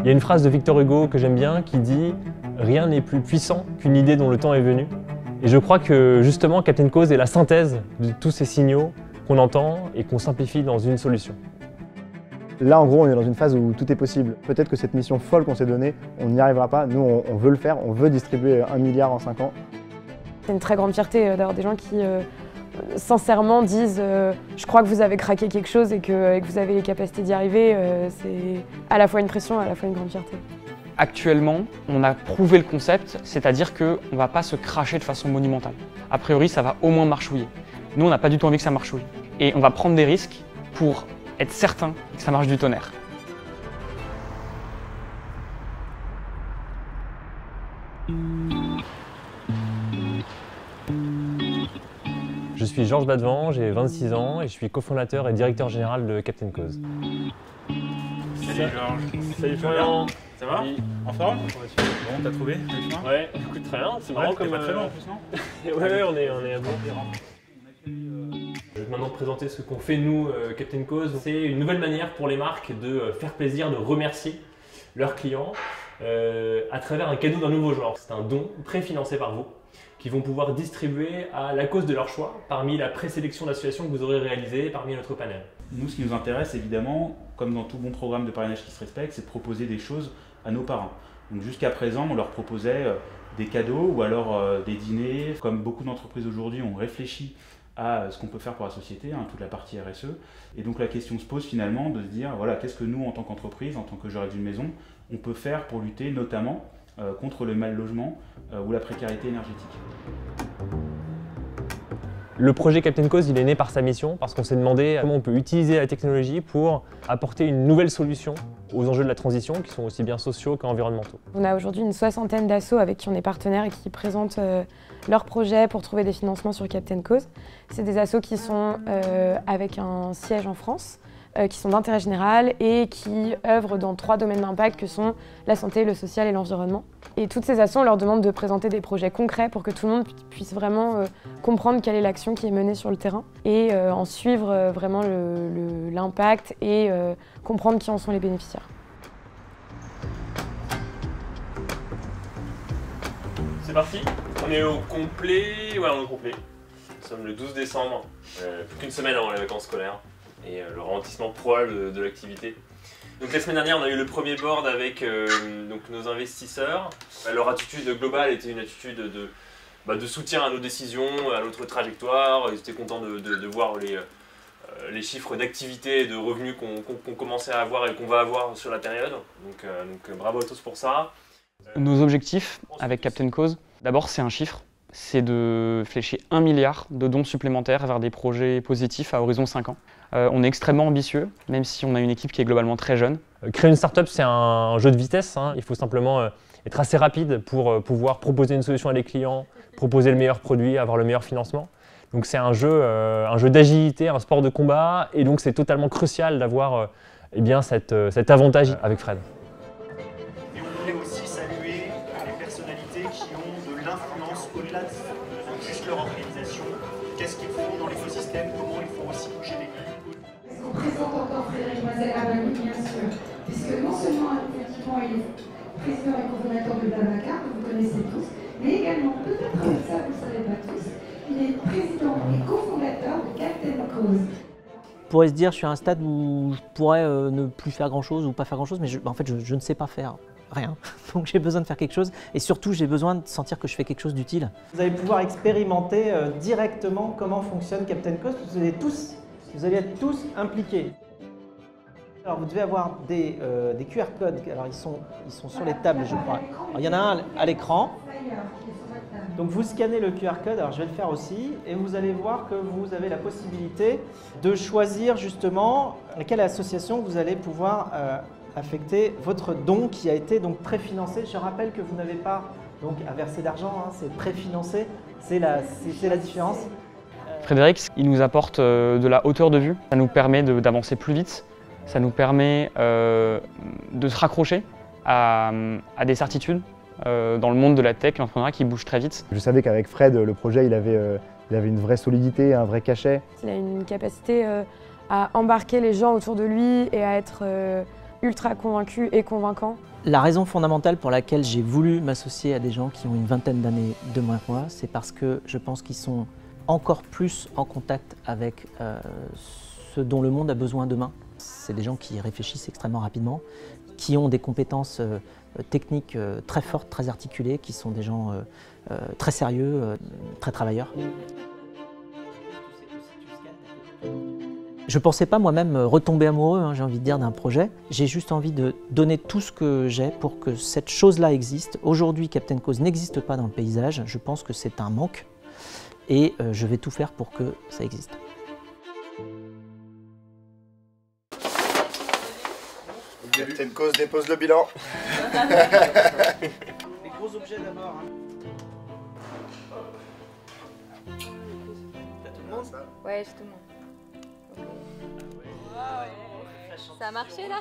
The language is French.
y a une phrase de Victor Hugo que j'aime bien qui dit « Rien n'est plus puissant qu'une idée dont le temps est venu ». Et je crois que justement Captain Cause est la synthèse de tous ces signaux qu'on entend et qu'on simplifie dans une solution. Là, en gros, on est dans une phase où tout est possible. Peut-être que cette mission folle qu'on s'est donnée, on n'y arrivera pas. Nous, on veut le faire, on veut distribuer 1 milliard en 5 ans. C'est une très grande fierté d'avoir des gens qui, sincèrement, disent je crois que vous avez craqué quelque chose et que vous avez les capacités d'y arriver. C'est à la fois une pression et à la fois une grande fierté. Actuellement, on a prouvé le concept, c'est-à-dire qu'on ne va pas se cracher de façon monumentale. A priori, ça va au moins marchouiller. Nous, on n'a pas du tout envie que ça marchouille. Et on va prendre des risques pour être certain que ça marche du tonnerre. Je suis Georges Badevant, j'ai 26 ans et je suis cofondateur et directeur général de Captain Cause. Salut Georges. Salut Florian. Ça va? Oui. En forme? Bon, t'as trouvé le chemin? Ouais, écoute, très bien, c'est marrant comme... pas très loin en plus, non? Ouais, on est à bon. Je vais maintenant te présenter ce qu'on fait nous, Captain Cause. C'est une nouvelle manière pour les marques de faire plaisir, de remercier leurs clients à travers un cadeau d'un nouveau genre. C'est un don préfinancé par vous qui vont pouvoir distribuer à la cause de leur choix parmi la présélection d'associations que vous aurez réalisées parmi notre panel. Nous, ce qui nous intéresse, évidemment, comme dans tout bon programme de parrainage qui se respecte, c'est de proposer des choses à nos parrains. Donc jusqu'à présent, on leur proposait des cadeaux ou alors des dîners. Comme beaucoup d'entreprises aujourd'hui, on réfléchit à ce qu'on peut faire pour la société, toute la partie RSE. Et donc la question se pose finalement de se dire, voilà, qu'est-ce que nous, en tant qu'entreprise, en tant que gérant d'une maison, on peut faire pour lutter notamment contre le mal logement ou la précarité énergétique. Le projet Captain Cause, il est né par sa mission parce qu'on s'est demandé comment on peut utiliser la technologie pour apporter une nouvelle solution aux enjeux de la transition qui sont aussi bien sociaux qu'environnementaux. On a aujourd'hui une 60aine d'assos avec qui on est partenaire et qui présentent leurs projets pour trouver des financements sur Captain Cause. C'est des assos qui sont avec un siège en France, qui sont d'intérêt général et qui œuvrent dans 3 domaines d'impact que sont la santé, le social et l'environnement. Et toutes ces assos, on leur demande de présenter des projets concrets pour que tout le monde puisse vraiment comprendre quelle est l'action qui est menée sur le terrain et en suivre vraiment l'impact et comprendre qui en sont les bénéficiaires. C'est parti, on est au complet, ouais on est au complet. Nous sommes le 12 décembre, plus qu'une semaine avant les vacances scolaires et le ralentissement probable de l'activité. Donc la semaine dernière, on a eu le premier board avec donc nos investisseurs. Leur attitude globale était une attitude de soutien à nos décisions, à notre trajectoire. Ils étaient contents de voir les chiffres d'activité et de revenus qu'on commençait à avoir et qu'on va avoir sur la période. Donc bravo à tous pour ça. Nos objectifs avec Captain Cause, d'abord c'est un chiffre. C'est de flécher 1 milliard de dons supplémentaires vers des projets positifs à horizon 5 ans. On est extrêmement ambitieux, même si on a une équipe qui est globalement très jeune. Créer une start-up, c'est un jeu de vitesse. Il faut simplement être assez rapide pour pouvoir proposer une solution à des clients, proposer le meilleur produit, avoir le meilleur financement. Donc c'est un jeu d'agilité, un sport de combat, et donc c'est totalement crucial d'avoir cet avantage avec Fred. Et on voulait aussi saluer les personnalités qui ont de l'influence au-delà de juste leur organisation. Qu'est-ce qu'ils font dans l'écosystème, comment ils font aussi bouger les lignes. Est-ce qu'on présente encore Frédéric Mazel? Ah ben oui, bien sûr. Puisque non seulement effectivement il est président et cofondateur de Blablacar, que vous connaissez tous, mais également, peut-être ça vous ne savez pas tous, il est président et cofondateur de Captain Cause. On pourrait se dire, je suis à un stade où je pourrais ne plus faire grand-chose ou pas faire grand-chose, mais en fait, je ne sais pas faire rien. Donc j'ai besoin de faire quelque chose et surtout, j'ai besoin de sentir que je fais quelque chose d'utile. Vous allez pouvoir expérimenter directement comment fonctionne Captain Cause. Vous allez être tous impliqués. Alors vous devez avoir des QR codes. Alors ils sont sur les tables, je crois. Alors, il y en a un à l'écran. Donc vous scannez le QR code, alors je vais le faire aussi, et vous allez voir que vous avez la possibilité de choisir justement à quelle association vous allez pouvoir affecter votre don qui a été donc préfinancé. Je rappelle que vous n'avez pas donc à verser d'argent, c'est préfinancé, c'est la différence. Frédéric, il nous apporte de la hauteur de vue, ça nous permet d'avancer plus vite, ça nous permet de se raccrocher à des certitudes. Dans le monde de la tech, l'entrepreneuriat qui bouge très vite. Je savais qu'avec Fred, le projet, il avait une vraie solidité, un vrai cachet. Il a une capacité à embarquer les gens autour de lui et à être ultra convaincus et convaincants. La raison fondamentale pour laquelle j'ai voulu m'associer à des gens qui ont une vingtaine d'années de moins que moi, c'est parce que je pense qu'ils sont encore plus en contact avec ce dont le monde a besoin demain. C'est des gens qui réfléchissent extrêmement rapidement, qui ont des compétences techniques très fortes, très articulées, qui sont des gens très sérieux, très travailleurs. Je ne pensais pas moi-même retomber amoureux, hein, j'ai envie de dire, d'un projet. J'ai juste envie de donner tout ce que j'ai pour que cette chose-là existe. Aujourd'hui, Captain Cause n'existe pas dans le paysage. Je pense que c'est un manque et je vais tout faire pour que ça existe. Captain Cause dépose le bilan. Les gros objets d'abord. Hein. T'as tout le monde? Ouais, j'ai tout le monde. Ça a marché là?